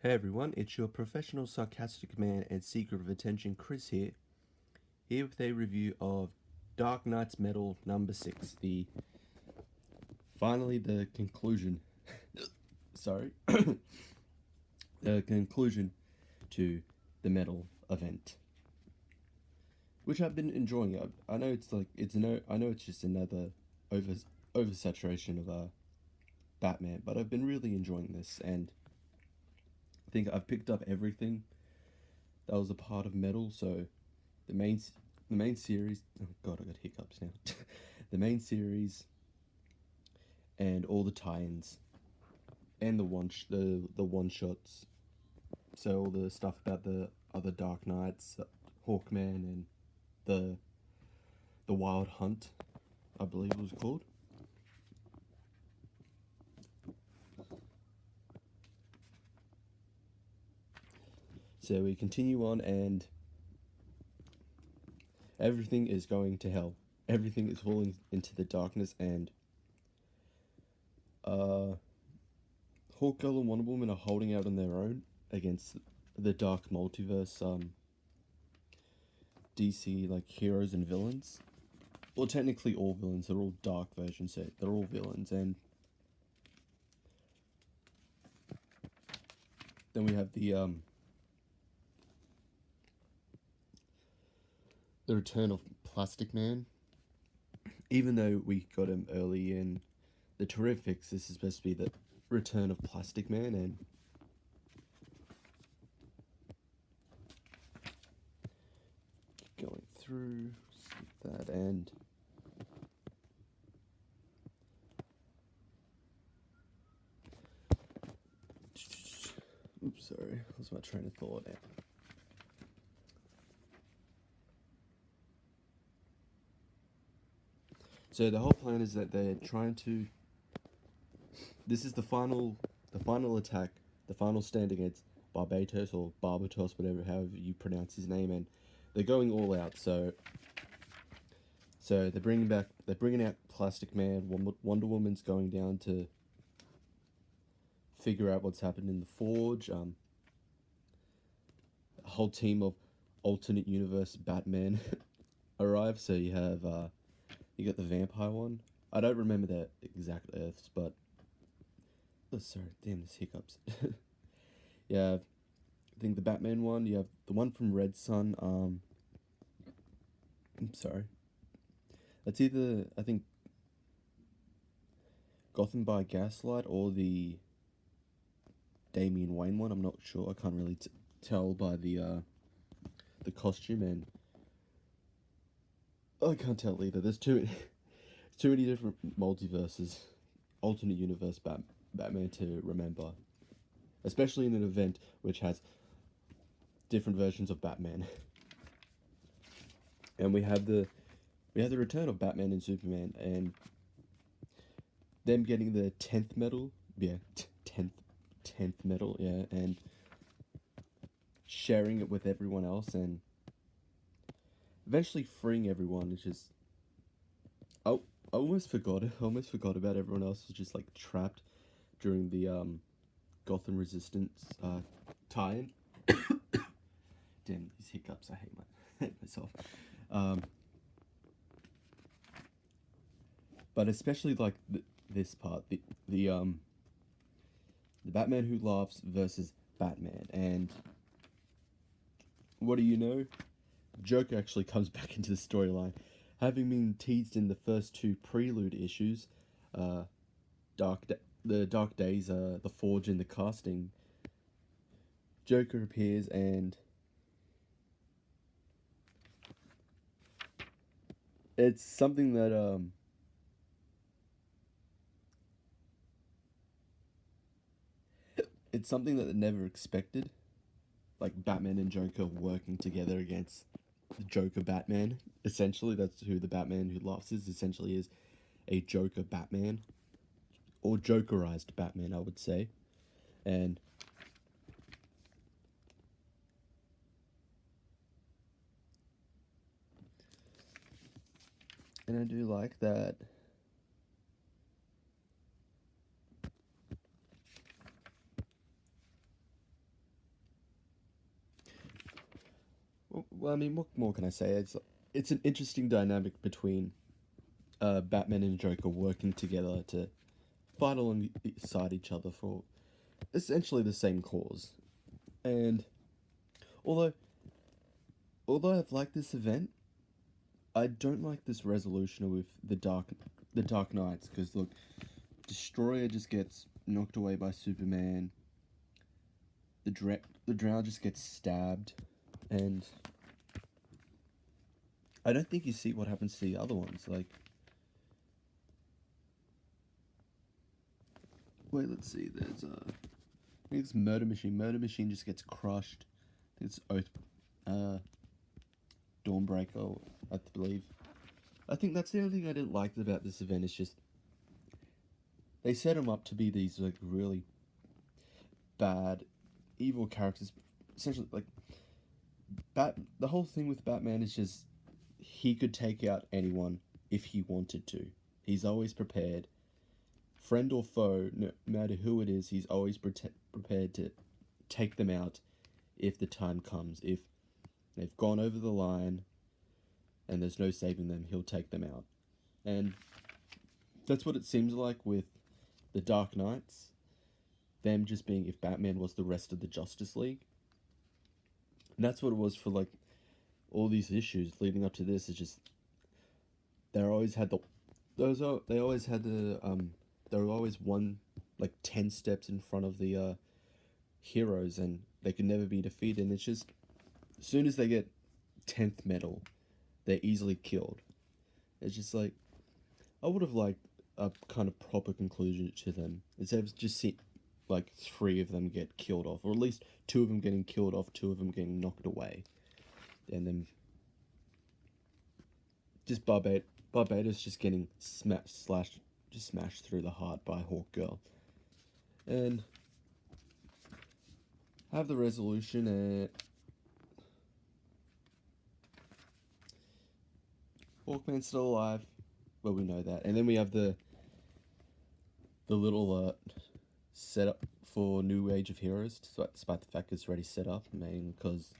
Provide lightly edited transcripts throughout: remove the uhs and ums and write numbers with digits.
Hey everyone, it's your professional sarcastic man and seeker of attention, Chris here with a review of Dark Knight's Metal number 6, the conclusion, sorry, the conclusion to the Metal event, which I've been enjoying. I know I know it's just another over oversaturation of Batman, but I've been really enjoying this, and I think I've picked up everything that was a part of Metal. So the main the main series. Oh god, I got hiccups now. The main series and all the tie-ins and the one shots. So all the stuff about the other Dark Knights, Hawkman, and the the Wild Hunt, I believe it was called. So we continue on, and everything is going to hell. Everything is falling into the darkness, and uh, Hawkgirl and Wonder Woman are holding out on their own against the dark multiverse. DC like heroes and villains. Well, technically all villains. They're all dark versions. So they're all villains, and then we have the return of Plastic Man. Even though we got him early in the Terrifics, this is supposed to be the return of Plastic Man, and going through that, and oops, sorry, lost my train of thought. So the whole plan is that they're trying to. This is the final attack, the final stand against Barbatos or Barbatos, whatever, however you pronounce his name, and they're going all out. So they're bringing out Plastic Man. Wonder Woman's going down to figure out what's happened in the Forge. A whole team of alternate universe Batman arrive. So you have you got the vampire one. I don't remember the exact Earths, but oh, sorry, damn, this hiccups. Yeah, I think the Batman one. You have the one from Red Sun. I'm sorry. That's either, I think, Gotham by Gaslight or the Damian Wayne one. I'm not sure. I can't really tell by the costume, and I can't tell either. There's too many different multiverses, alternate universe Batman to remember, especially in an event which has different versions of Batman. And we have the return of Batman and Superman, and them getting the 10th medal. Yeah, 10th medal. Yeah, and sharing it with everyone else, and eventually freeing everyone. Which is, oh, I almost forgot. I almost forgot about everyone else was just like trapped during the Gotham Resistance tie-in. Damn, these hiccups! I hate myself. But especially like this part, the Batman Who Laughs versus Batman, and what do you know? Joker actually comes back into the storyline, having been teased in the first two prelude issues, uh, the Dark Days, the Forge, and the Casting. Joker appears, and it's something that it's something that they never expected, like Batman and Joker working together against the Joker Batman. Essentially, that's who the Batman Who Laughs is. Essentially, is a Joker Batman, or Jokerized Batman, I would say, and I do like that. well, I mean, what more can I say? It's an interesting dynamic between Batman and Joker working together to fight alongside each other for essentially the same cause. And although although I've liked this event, I don't like this resolution with the Dark Knights because look, Destroyer just gets knocked away by Superman. The Drow just gets stabbed, and I don't think you see what happens to the other ones. Like, wait, let's see. I think it's Murder Machine. Murder Machine just gets crushed. I think it's Dawnbreaker, I believe. I think that's the only thing I didn't like about this event. Is just they set him up to be these like really bad, evil characters. Essentially, like the whole thing with Batman is just he could take out anyone if he wanted to. He's always prepared. Friend or foe, no matter who it is, he's always prepared to take them out if the time comes. If they've gone over the line and there's no saving them, he'll take them out. And that's what it seems like with the Dark Knights. Them just being if Batman was the rest of the Justice League. And that's what it was for like all these issues leading up to this. It's just they always had they were always one like 10 steps in front of the heroes, and they could never be defeated. And it's just as soon as they get 10th medal, they're easily killed. It's just like I would have liked a kind of proper conclusion to them instead of just see like 3 of them get killed off, or at least 2 of them getting killed off, 2 of them getting knocked away, and then just Barbatos just getting smashed through the heart by Hawkgirl, and have the resolution. And Hawkman's still alive. Well, we know that, and then we have the little setup for New Age of Heroes, despite the fact it's already set up, mainly because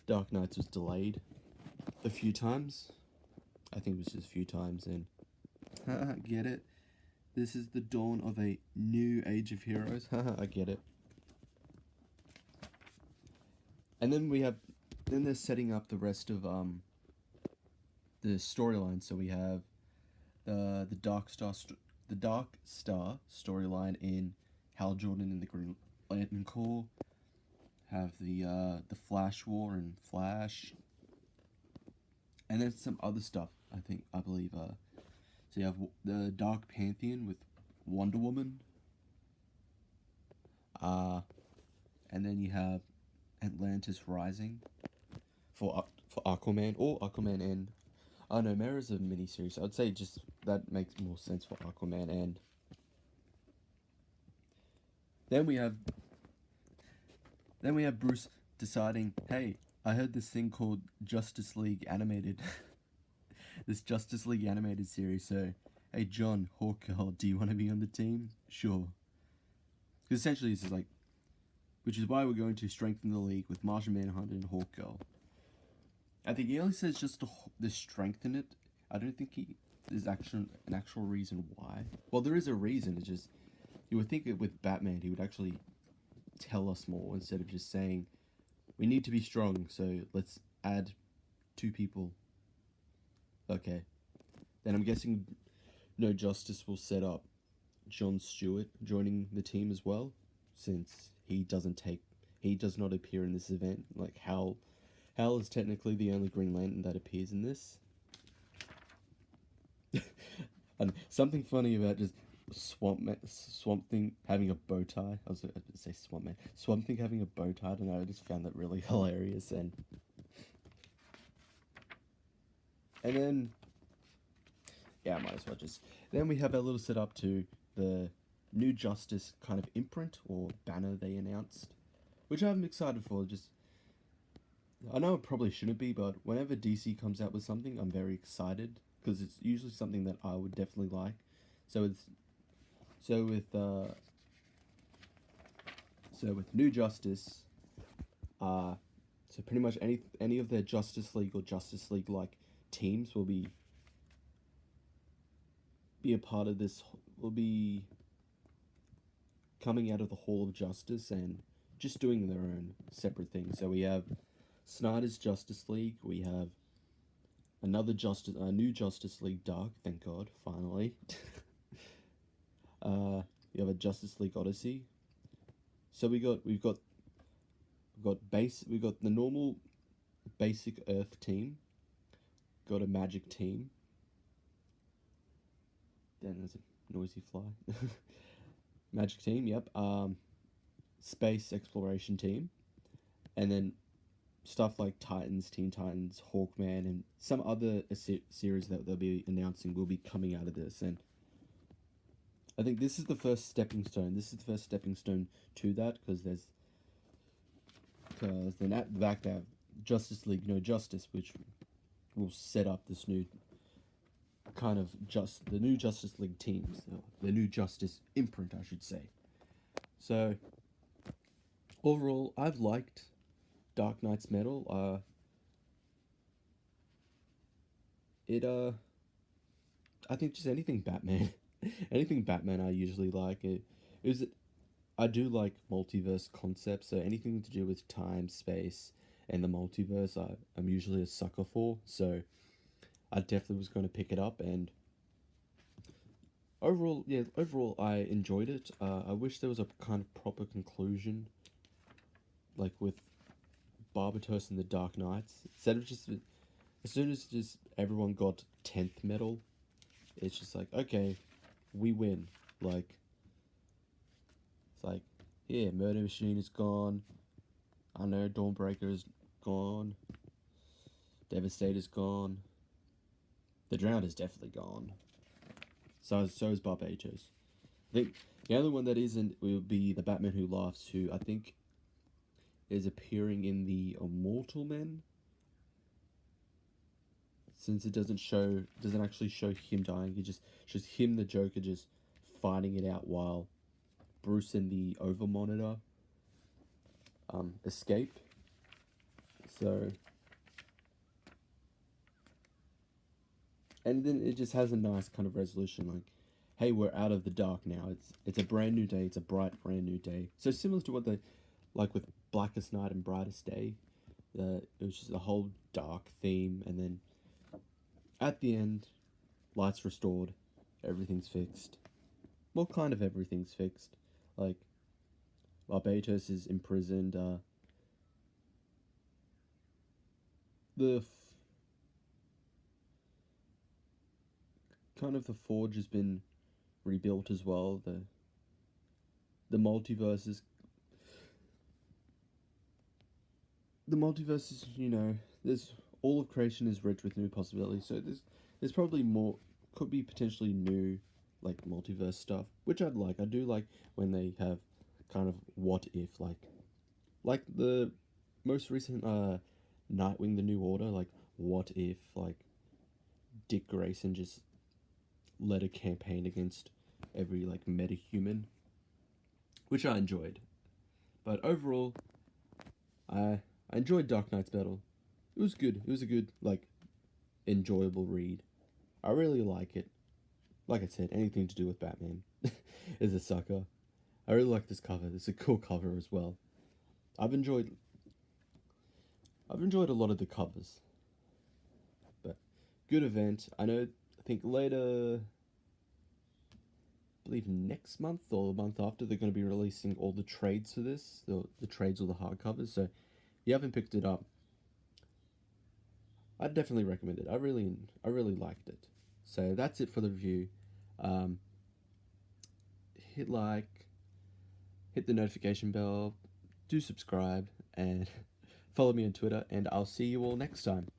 Dark Knights was delayed a few times. I think it was just a few times, and get it? This is the dawn of a new age of heroes. I get it. And then then they're setting up the rest of the storyline. So we have the Dark Star storyline in Hal Jordan and the Green Lantern Corps. Have the Flash War and Flash, and then some other stuff. I believe. So you have the Dark Pantheon with Wonder Woman. And then you have Atlantis Rising for Aquaman, or Aquaman and oh no, Mara's a miniseries. So I'd say just that makes more sense for Aquaman. And then we have Bruce deciding, hey, I heard this thing called Justice League Animated. This Justice League Animated series. So, hey John, Hawkgirl, do you want to be on the team? Sure. Because essentially this is like, which is why we're going to strengthen the league with Martian Manhunter and Hawkgirl. I think he only says just to strengthen it. I don't think there's an actual reason why. Well, there is a reason. It's just you would think that with Batman he would actually tell us more instead of just saying we need to be strong, so let's add 2 people. Okay. Then I'm guessing No Justice will set up Jon Stewart joining the team as well, since he does not appear in this event. Like Hal is technically the only Green Lantern that appears in this. And something funny about just Swamp Thing having a bow tie. I was going to say Swamp Thing having a bow tie. I don't know. I just found that really hilarious. And then yeah, I might as well just. Then we have our little setup to the New Justice kind of imprint or banner they announced, which I'm excited for. Just I know it probably shouldn't be, but whenever DC comes out with something, I'm very excited because it's usually something that I would definitely like. So with New Justice, so So pretty much any of their Justice League or Justice League like teams will be a part of this. Will be coming out of the Hall of Justice and just doing their own separate things. So we have Snyder's Justice League. We have a new Justice League Dark. Thank God, finally. We have a Justice League Odyssey. So we've got the normal basic Earth team. Got a magic team. Then there's a noisy fly. Magic team, yep. Space exploration team, and then stuff like Titans, Teen Titans, Hawkman, and some other series that they'll be announcing will be coming out of this. And I think this is the first stepping stone. This is the first stepping stone to that, because then at the back they have Justice League No Justice, which will set up this new kind of the new Justice League teams, the new Justice imprint, I should say. So overall, I've liked Dark Knight's Metal. I think just anything Batman, anything Batman, I usually like it. I do like multiverse concepts, so anything to do with time, space, and the multiverse, I'm usually a sucker for. So I definitely was going to pick it up, and overall I enjoyed it. I wish there was a kind of proper conclusion, like with Barbatos and the Dark Knights. Instead of just, as soon as just everyone got 10th medal, it's just like, okay, we win. Like, it's like, yeah, Murder Machine is gone. I know Dawnbreaker is gone. Devastator's gone. The Drowned is definitely gone. So is Barbatos. I think the only one that isn't will be the Batman Who Laughs, who I think is appearing in the Immortal Men. Since it doesn't actually show him dying, it just shows him, the Joker, just fighting it out while Bruce and the Overmonitor escape. So, and then it just has a nice kind of resolution, like, hey, we're out of the dark now. It's a brand new day. It's a bright, brand new day. So similar to what they like with Blackest Night and Brightest Day. It was just a whole dark theme, and then at the end, lights restored, everything's fixed. Well, kind of everything's fixed. Like, Barbatos is imprisoned. Kind of the Forge has been rebuilt as well. The multiverse is there's all of creation is rich with new possibilities. So there's probably more, could be potentially new, like, multiverse stuff, which I'd like. I do like when they have kind of what if, like the most recent Nightwing the New Order, like, what if, like, Dick Grayson just led a campaign against every, like, metahuman, which I enjoyed. But overall, I enjoyed Dark Knight's Metal. It was good. It was a good, like, enjoyable read. I really like it. Like I said, anything to do with Batman is a sucker. I really like this cover. It's a cool cover as well. I've enjoyed a lot of the covers. But good event. I think later, I believe next month or the month after, they're going to be releasing all the trades for this. The trades or the hardcovers. So if you haven't picked it up, I'd definitely recommend it. I really liked it. So that's it for the review. Hit like, hit the notification bell, do subscribe, and follow me on Twitter, and I'll see you all next time.